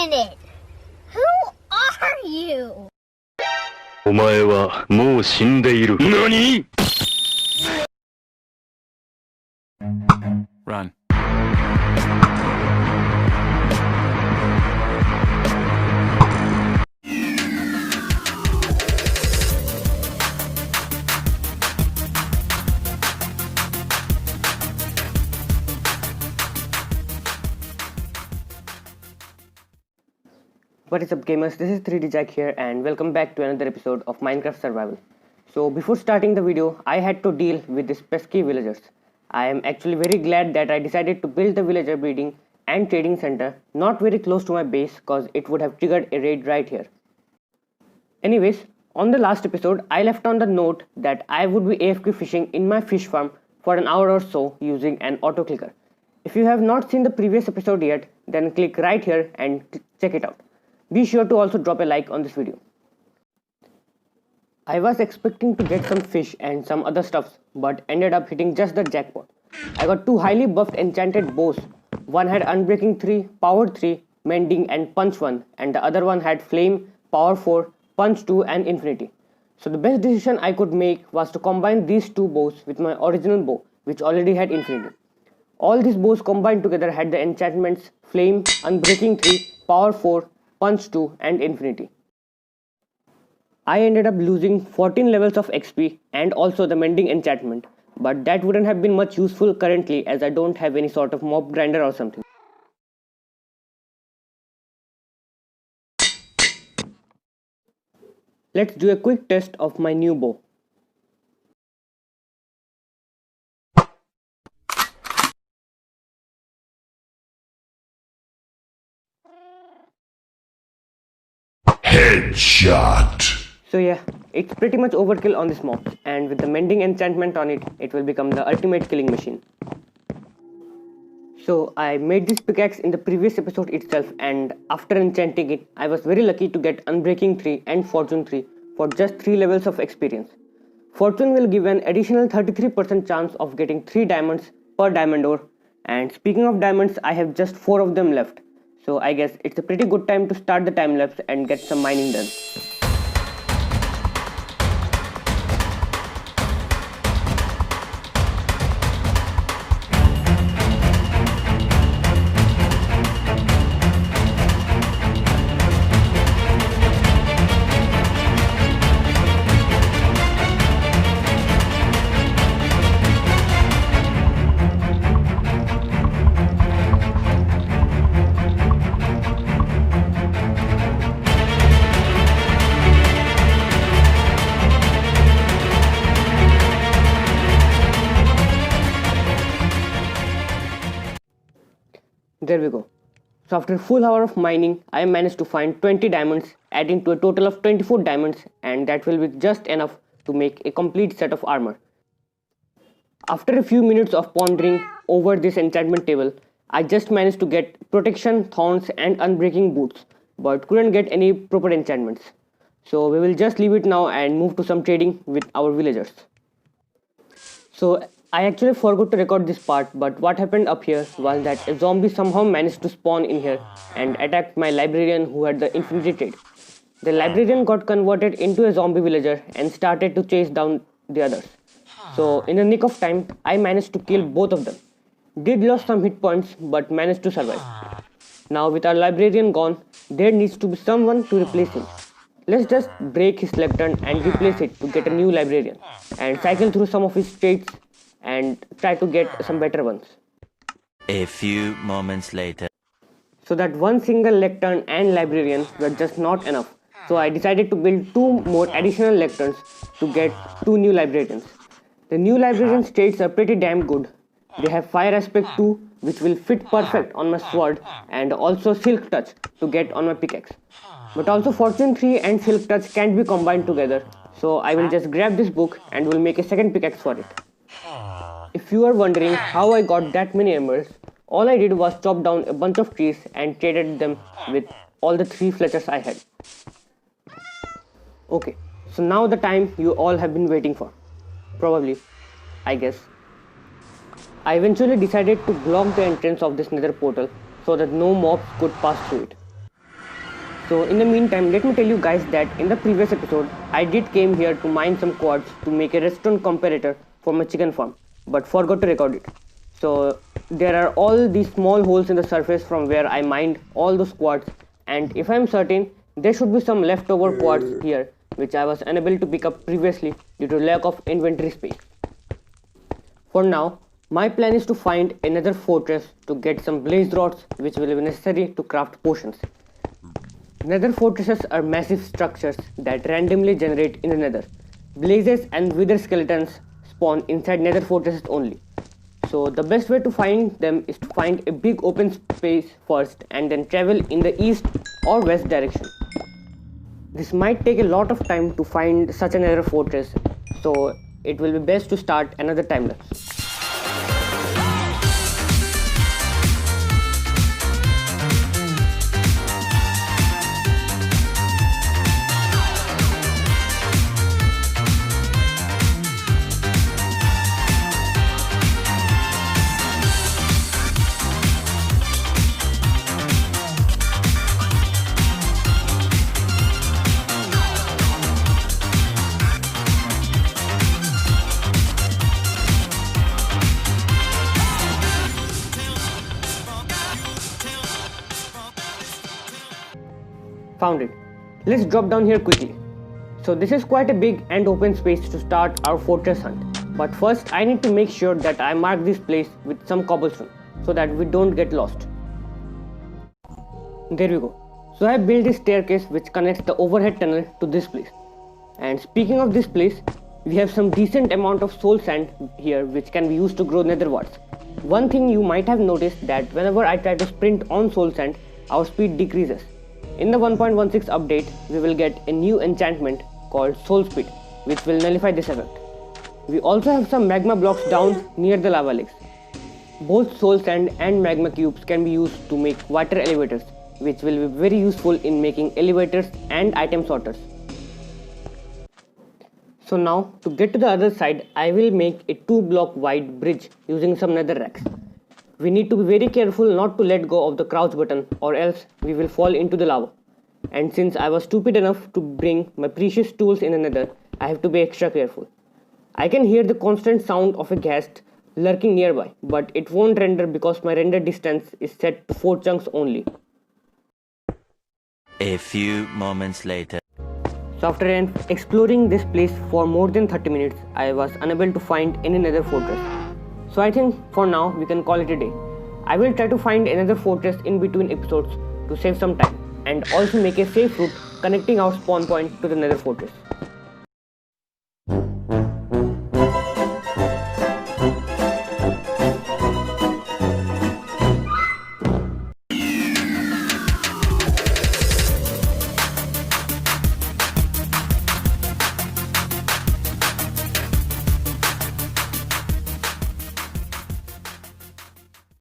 minute! Who are you? お前はもう死んでいる。何？ Run. What is up gamers, this is 3D Jack here and welcome back to another episode of Minecraft Survival. So before starting the video, I had to deal with these pesky villagers. I am actually very glad that I decided to build the villager breeding and trading center not very close to my base cause it would have triggered a raid right here. Anyways, on the last episode, I left on the note that I would be AFK fishing in my fish farm for an hour or so using an auto clicker. If you have not seen the previous episode yet, then click right here and check it out. Be sure to also drop a like on this video. I was expecting to get some fish and some other stuffs, but ended up hitting just the jackpot. I got two highly buffed enchanted bows. One had Unbreaking 3, Power 3, Mending and Punch 1, and the other one had Flame, Power 4, Punch 2 and Infinity. So the best decision I could make was to combine these two bows with my original bow, which already had Infinity. All these bows combined together had the enchantments Flame, Unbreaking 3, Power 4, Punch 2 and Infinity. I ended up losing 14 levels of XP and also the Mending enchantment, but that wouldn't have been much useful currently as I don't have any sort of mob grinder or something. Let's do a quick test of my new bow. Headshot. So yeah, it's pretty much overkill on this mob, and with the Mending enchantment on it, it will become the ultimate killing machine. So I made this pickaxe in the previous episode itself, and after enchanting it, I was very lucky to get Unbreaking 3 and Fortune 3 for just 3 levels of experience. Fortune will give an additional 33% chance of getting 3 diamonds per diamond ore, and speaking of diamonds, I have just 4 of them left. So I guess it's a pretty good time to start the time lapse and get some mining done. There we go. So after a full hour of mining, I managed to find 20 diamonds, adding to a total of 24 diamonds, and that will be just enough to make a complete set of armor. After a few minutes of pondering over this enchantment table, I just managed to get protection, thorns and unbreaking boots, but couldn't get any proper enchantments. So we will just leave it now and move to some trading with our villagers. So I actually forgot to record this part, but what happened up here was that a zombie somehow managed to spawn in here and attacked my librarian who had the infinity trade. The librarian got converted into a zombie villager and started to chase down the others. So in the nick of time, I managed to kill both of them. Did lose some hit points but managed to survive. Now with our librarian gone, there needs to be someone to replace him. Let's just break his lectern and replace it to get a new librarian and cycle through some of his traits and try to get some better ones. A few moments later. So that one single lectern and librarian were just not enough. So I decided to build 2 more additional lecterns to get 2 new librarians. The new librarian's traits are pretty damn good. They have fire aspect 2 which will fit perfect on my sword and also silk touch to get on my pickaxe. But also fortune 3 and silk touch can't be combined together. So I will just grab this book and will make a second pickaxe for it. If you are wondering how I got that many emeralds, all I did was chop down a bunch of trees and traded them with all the 3 fletchers I had. Okay, so now the time you all have been waiting for. Probably, I guess. I eventually decided to block the entrance of this nether portal so that no mobs could pass through it. So in the meantime, let me tell you guys that in the previous episode, I did came here to mine some quartz to make a restaurant comparator for my chicken farm, but forgot to record it. So there are all these small holes in the surface from where I mined all those quartz, and if I'm certain, there should be some leftover quartz here which I was unable to pick up previously due to lack of inventory space. For now, my plan is to find another fortress to get some blaze rods which will be necessary to craft potions. Nether fortresses are massive structures that randomly generate in the nether. Blazes and wither skeletons spawn inside nether fortresses only. So the best way to find them is to find a big open space first and then travel in the east or west direction. This might take a lot of time to find such a nether fortress, so it will be best to start another time lapse. Found it. Let's drop down here quickly. So this is quite a big and open space to start our fortress hunt. But first I need to make sure that I mark this place with some cobblestone so that we don't get lost. There we go. So I built this staircase which connects the overhead tunnel to this place. And speaking of this place, we have some decent amount of soul sand here which can be used to grow nether warts. One thing you might have noticed that whenever I try to sprint on soul sand, our speed decreases. In the 1.16 update, we will get a new enchantment called Soul Speed, which will nullify this effect. We also have some magma blocks down near the lava lakes. Both soul sand and magma cubes can be used to make water elevators, which will be very useful in making elevators and item sorters. So now, to get to the other side, I will make a 2-block wide bridge using some nether racks. We need to be very careful not to let go of the crouch button or else we will fall into the lava. And since I was stupid enough to bring my precious tools in the nether, I have to be extra careful. I can hear the constant sound of a ghast lurking nearby, but it won't render because my render distance is set to 4 chunks only. A few moments later. So after exploring this place for more than 30 minutes, I was unable to find any nether fortress. So I think for now we can call it a day. I will try to find another fortress in between episodes to save some time and also make a safe route connecting our spawn point to the nether fortress.